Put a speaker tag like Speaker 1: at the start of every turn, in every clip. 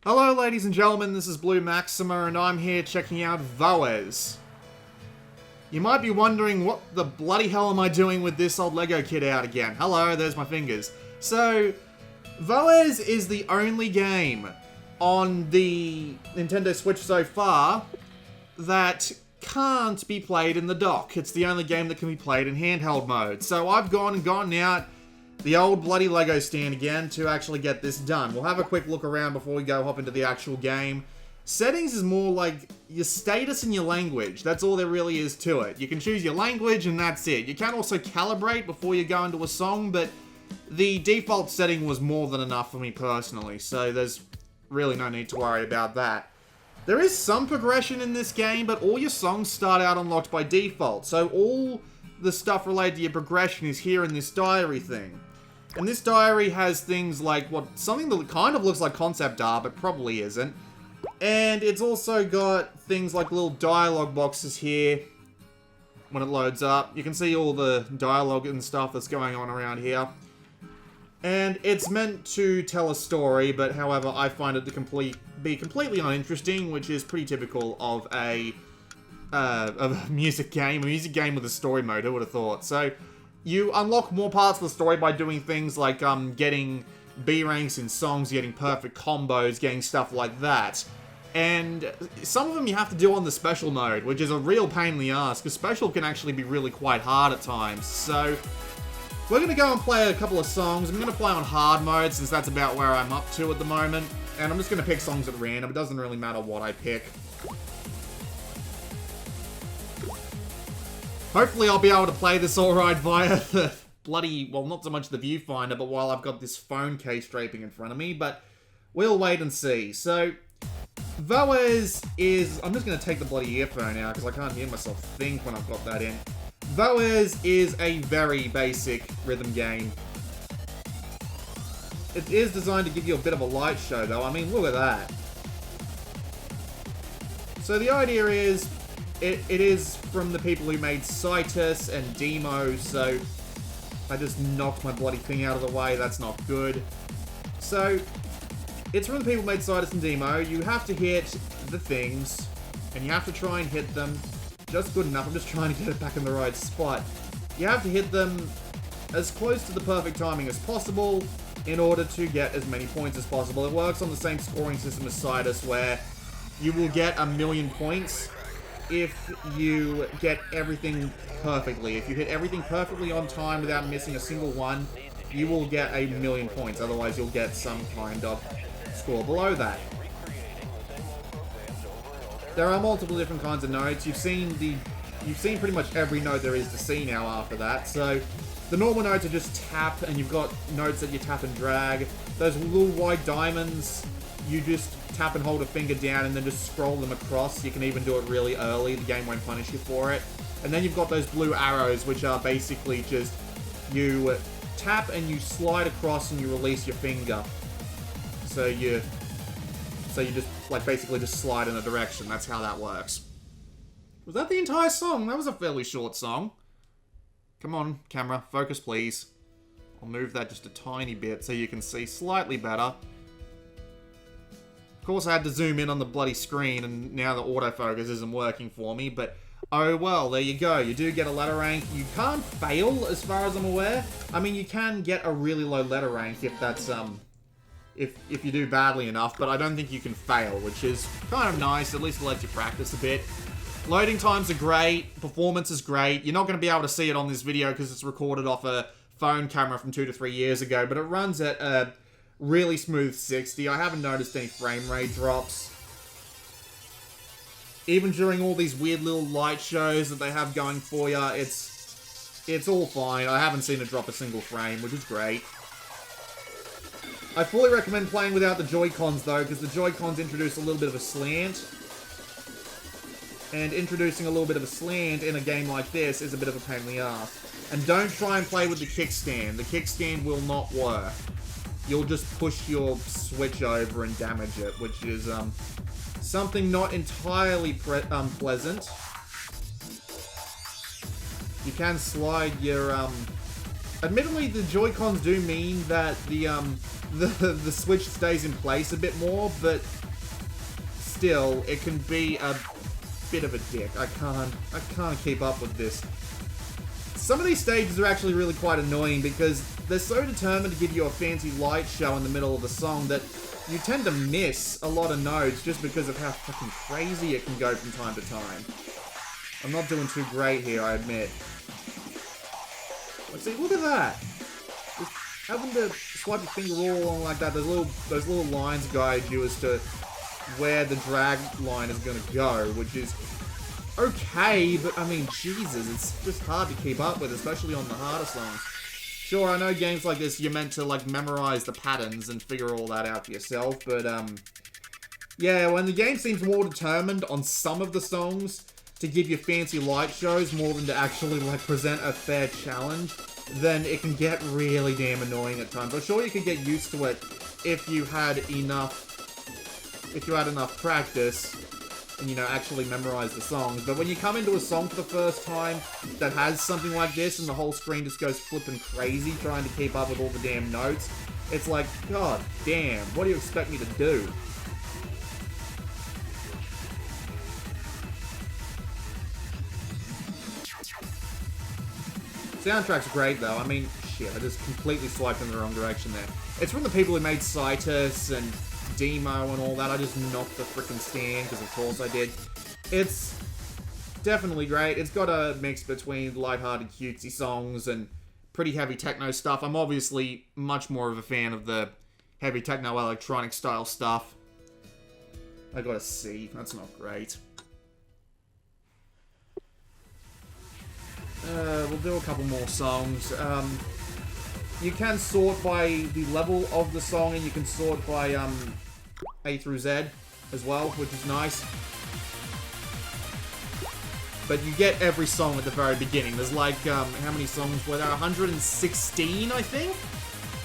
Speaker 1: Hello ladies and gentlemen, this is Blue Maxima and I'm here checking out Voez. You might be wondering, what the bloody hell am I doing with this old Lego kit out again? Hello, there's my fingers. So, Voez is the only game on the Nintendo Switch so far that can't be played in the dock. It's the only game that can be played in handheld mode. So I've gotten out the old bloody Lego stand again to actually get this done. We'll have a quick look around before we hop into the actual game. Settings is more like your status and your language. That's all there really is to it. You can choose your language and that's it. You can also calibrate before you go into a song, but the default setting was more than enough for me personally, so there's really no need to worry about that. There is some progression in this game, but all your songs start out unlocked by default, so all the stuff related to your progression is here in this diary thing. And this diary has things like something that kind of looks like concept art, but probably isn't. And it's also got things like little dialogue boxes here when it loads up. You can see all the dialogue and stuff that's going on around here. And it's meant to tell a story, but however, I find it to be completely uninteresting, which is pretty typical of a music game with a story mode, who would have thought. So, you unlock more parts of the story by doing things like getting B ranks in songs, getting perfect combos, getting stuff like that. And some of them you have to do on the special mode, which is a real pain in the ass, because special can actually be really quite hard at times. So, we're going to go and play a couple of songs. I'm going to play on hard mode, since that's about where I'm up to at the moment. And I'm just going to pick songs at random. It doesn't really matter what I pick. Hopefully I'll be able to play this alright via the bloody, well, not so much the viewfinder, but while I've got this phone case draping in front of me, but we'll wait and see. So, Voez is... I'm just going to take the bloody earphone out, because I can't hear myself think when I've got that in. Voez is a very basic rhythm game. It is designed to give you a bit of a light show, though. I mean, look at that. So the idea is... It is from the people who made Citus and Demo, so I just knocked my bloody thing out of the way. That's not good. So, it's from the people who made Citus and Demo. You have to hit the things, and you have to try and hit them just good enough. I'm just trying to get it back in the right spot. You have to hit them as close to the perfect timing as possible in order to get as many points as possible. It works on the same scoring system as Citus, where you will get 1,000,000 points if you get everything perfectly. If you hit everything perfectly on time without missing a single one, you will get 1,000,000 points. Otherwise, you'll get some kind of score below that. There are multiple different kinds of notes. You've seen pretty much every note there is to see now after that. So the normal notes are just tap, and you've got notes that you tap and drag. Those little white diamonds, you just tap and hold a finger down and then just scroll them across. You can even do it really early. The game won't punish you for it. And then you've got those blue arrows, which are basically just you tap and you slide across and you release your finger. So you just basically just slide in a direction. That's how that works. Was that the entire song? That was a fairly short song. Come on, camera, focus please. I'll move that just a tiny bit so you can see slightly better. Of course, I had to zoom in on the bloody screen, and now the autofocus isn't working for me, but oh well, there you go. You do get a letter rank. You can't fail, as far as I'm aware. I mean, you can get a really low letter rank if that's, if you do badly enough, but I don't think you can fail, which is kind of nice. At least it lets you practice a bit. Loading times are great. Performance is great. You're not going to be able to see it on this video because it's recorded off a phone camera from 2 to 3 years ago, but it runs at a really smooth 60. I haven't noticed any frame rate drops. Even during all these weird little light shows that they have going for you, it's all fine. I haven't seen it drop a single frame, which is great. I fully recommend playing without the Joy-Cons though, because the Joy-Cons introduce a little bit of a slant. And introducing a little bit of a slant in a game like this is a bit of a pain in the ass. And don't try and play with the kickstand. The kickstand will not work. You'll just push your Switch over and damage it, which is something not entirely pleasant. You can slide your... Admittedly, the Joy-Cons do mean that the the switch stays in place a bit more, but still, it can be a bit of a dick. I can't keep up with this. Some of these stages are actually really quite annoying because they're so determined to give you a fancy light show in the middle of the song that you tend to miss a lot of notes just because of how fucking crazy it can go from time to time. I'm not doing too great here, I admit. Let's see, look at that! Just having to swipe your finger all along like that, those little lines guide you as to where the drag line is gonna go, which is okay, but I mean, Jesus, it's just hard to keep up with, especially on the harder songs. Sure, I know games like this, you're meant to, like, memorize the patterns and figure all that out for yourself, but, yeah, when the game seems more determined on some of the songs to give you fancy light shows more than to actually, like, present a fair challenge, then it can get really damn annoying at times. I'm sure you could get used to it if you had enough practice and, you know, actually memorize the songs. But when you come into a song for the first time that has something like this and the whole screen just goes flipping crazy trying to keep up with all the damn notes, it's like, god damn, what do you expect me to do? Soundtrack's great though. I mean, shit, I just completely swiped in the wrong direction there. It's from the people who made Citus and Demo and all that. I just knocked the frickin' stand, because of course I did. It's definitely great. It's got a mix between lighthearted, cutesy songs and pretty heavy techno stuff. I'm obviously much more of a fan of the heavy techno electronic style stuff. I got a C. That's not great. We'll do a couple more songs. You can sort by the level of the song, and you can sort by A through Z as well, which is nice. But you get every song at the very beginning. There's like, how many songs were there? 116, I think?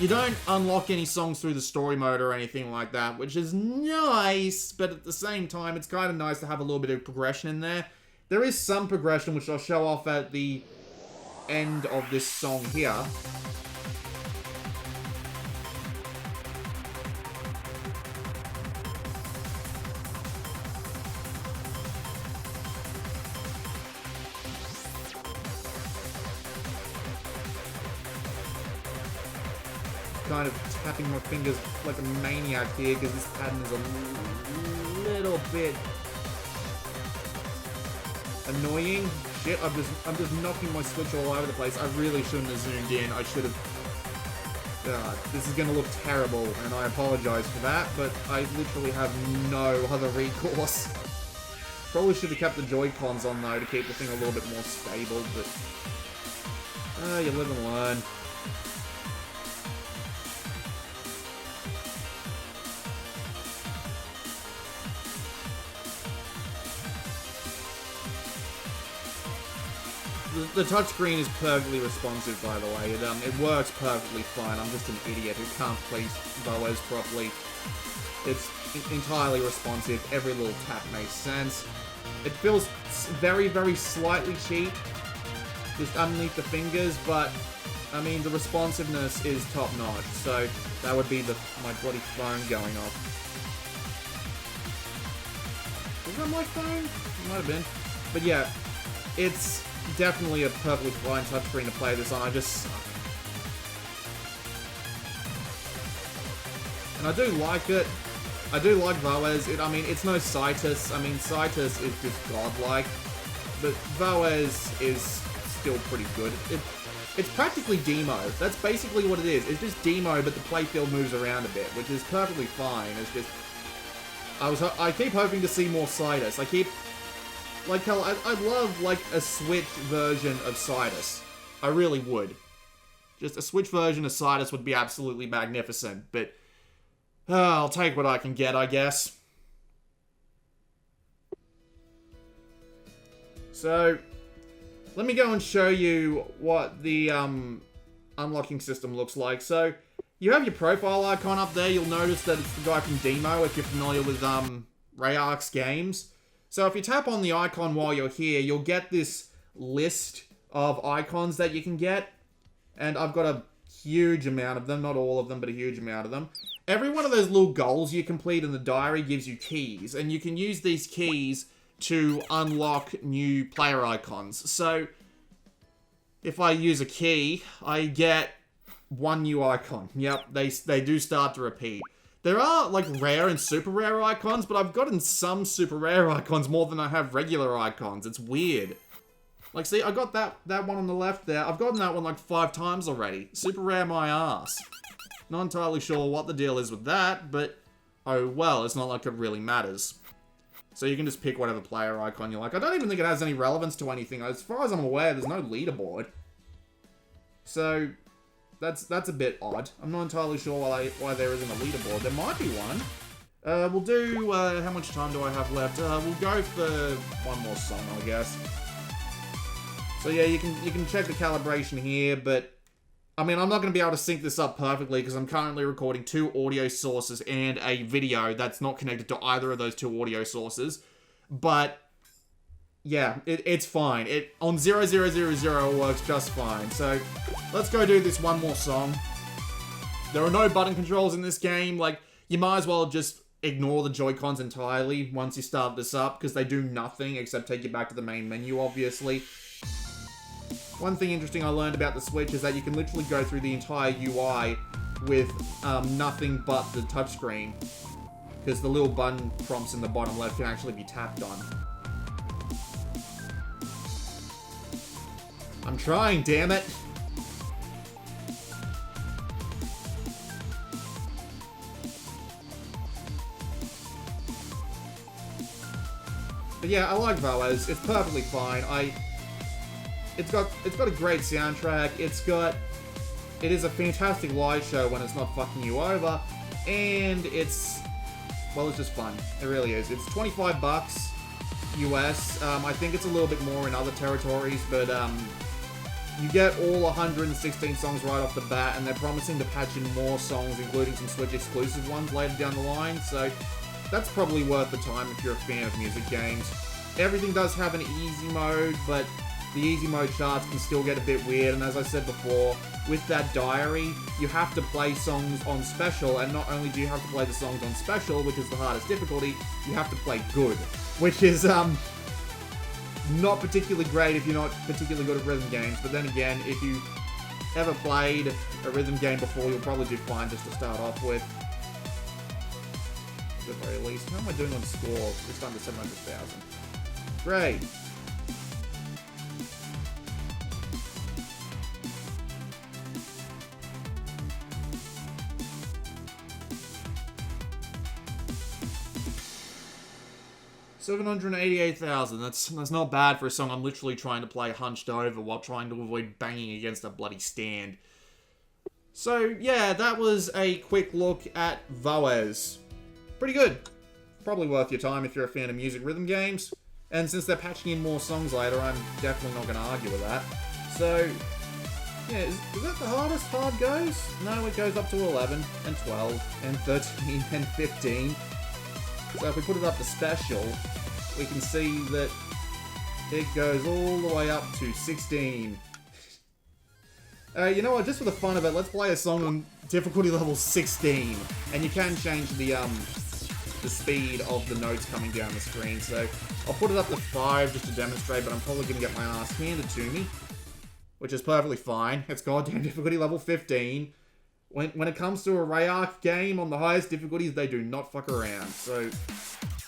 Speaker 1: You don't unlock any songs through the story mode or anything like that, which is nice, but at the same time, it's kind of nice to have a little bit of progression in there. There is some progression, which I'll show off at the end of this song here. Kind of tapping my fingers like a maniac here because this pattern is a little bit annoying. Shit, I'm just knocking my Switch all over the place. I really shouldn't have zoomed in. I should have... this is gonna look terrible, and I apologize for that, but I literally have no other recourse. Probably should have kept the Joy-Cons on, though, to keep the thing a little bit more stable, but... you live and learn. The touchscreen is perfectly responsive, by the way. It works perfectly fine. I'm just an idiot who can't place Voez properly. It's entirely responsive. Every little tap makes sense. It feels very, very slightly cheap, just underneath the fingers, but, I mean, the responsiveness is top-notch, so that would be my bloody phone going off. Was that my phone? It might have been. But yeah, it's definitely a perfectly fine touchscreen to play this on. I just suck. And I do like it. I do like Voez. I mean, it's no Citus. I mean, Citus is just godlike. But Voez is still pretty good. It's practically Demo. That's basically what it is. It's just Demo, but the playfield moves around a bit, which is perfectly fine. It's just... I keep hoping to see more Citus. I keep... Like, hell, I'd love, like, a Switch version of Citus. I really would. Just a Switch version of Citus would be absolutely magnificent, but... I'll take what I can get, I guess. So, let me go and show you what the, unlocking system looks like. So, you have your profile icon up there. You'll notice that it's the guy from Demo, if you're familiar with, Rayark's games. So if you tap on the icon while you're here, you'll get this list of icons that you can get. And I've got a huge amount of them. Not all of them, but a huge amount of them. Every one of those little goals you complete in the diary gives you keys, and you can use these keys to unlock new player icons. So, if I use a key, I get one new icon. Yep, they do start to repeat. There are, like, rare and super rare icons, but I've gotten some super rare icons more than I have regular icons. It's weird. Like, see, I got that one on the left there. I've gotten that one, like, 5 times already. Super rare my ass. Not entirely sure what the deal is with that, but oh well, it's not like it really matters. So you can just pick whatever player icon you like. I don't even think it has any relevance to anything. As far as I'm aware, there's no leaderboard. So, that's a bit odd. I'm not entirely sure why there isn't a leaderboard. There might be one. We'll do, how much time do I have left? We'll go for one more song, I guess. So yeah, you can check the calibration here, but I mean, I'm not going to be able to sync this up perfectly because I'm currently recording 2 audio sources and a video that's not connected to either of those 2 audio sources. But yeah, it's fine. On 0000 it works just fine. So let's go do this one more song. There are no button controls in this game. Like, you might as well just ignore the Joy-Cons entirely once you start this up because they do nothing except take you back to the main menu, obviously. One thing interesting I learned about the Switch is that you can literally go through the entire UI with nothing but the touchscreen. Because the little button prompts in the bottom left can actually be tapped on. I'm trying, damn it! But yeah, I like Voez. It's perfectly fine. It's got a great soundtrack. It is a fantastic live show when it's not fucking you over, and it's just fun. It really is. It's $25 US. I think it's a little bit more in other territories, but you get all 116 songs right off the bat, and they're promising to patch in more songs, including some Switch exclusive ones later down the line. So that's probably worth the time if you're a fan of music games. Everything does have an easy mode, but the easy mode charts can still get a bit weird, and as I said before, with that diary, you have to play songs on special, and not only do you have to play the songs on special, which is the hardest difficulty, you have to play good, which is, not particularly great if you're not particularly good at rhythm games, but then again, if you ever played a rhythm game before, you'll probably do fine just to start off with. At the very least. How am I doing on score? Just under 700,000. Great. $788,000. That's not bad for a song I'm literally trying to play hunched over while trying to avoid banging against a bloody stand. So yeah, that was a quick look at Voez. Pretty good. Probably worth your time if you're a fan of music rhythm games. And since they're patching in more songs later, I'm definitely not going to argue with that. So yeah, is that the hardest hard goes? No, it goes up to 11 and 12 and 13 and 15. So if we put it up to special, we can see that it goes all the way up to 16. You know what, just for the fun of it, let's play a song on difficulty level 16. And you can change the speed of the notes coming down the screen. So I'll put it up to 5 just to demonstrate, but I'm probably going to get my ass handed to me. Which is perfectly fine. It's goddamn difficulty level 15. When it comes to a Rayark game on the highest difficulties, they do not fuck around. So,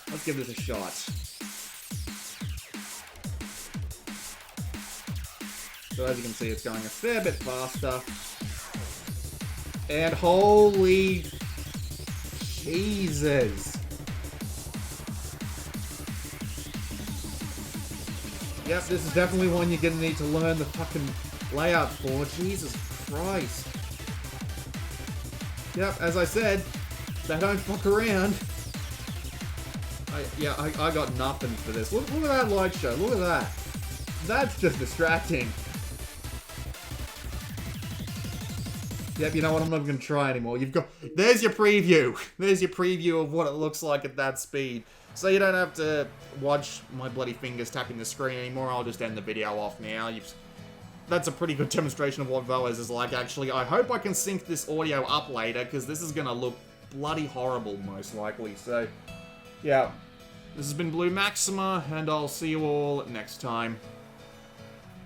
Speaker 1: let's give this a shot. So as you can see, it's going a fair bit faster. And holy Jesus. Yep, this is definitely one you're gonna need to learn the fucking layout for. Jesus Christ. Yep, as I said, they don't fuck around. I got nothing for this. Look at that light show. Look at that. That's just distracting. Yep, you know what? I'm not even going to try anymore. There's your preview. There's your preview of what it looks like at that speed. So you don't have to watch my bloody fingers tapping the screen anymore. I'll just end the video off now. that's a pretty good demonstration of what Voez is like, actually. I hope I can sync this audio up later, because this is gonna look bloody horrible, most likely. So, yeah. This has been Blue Maxima, and I'll see you all next time.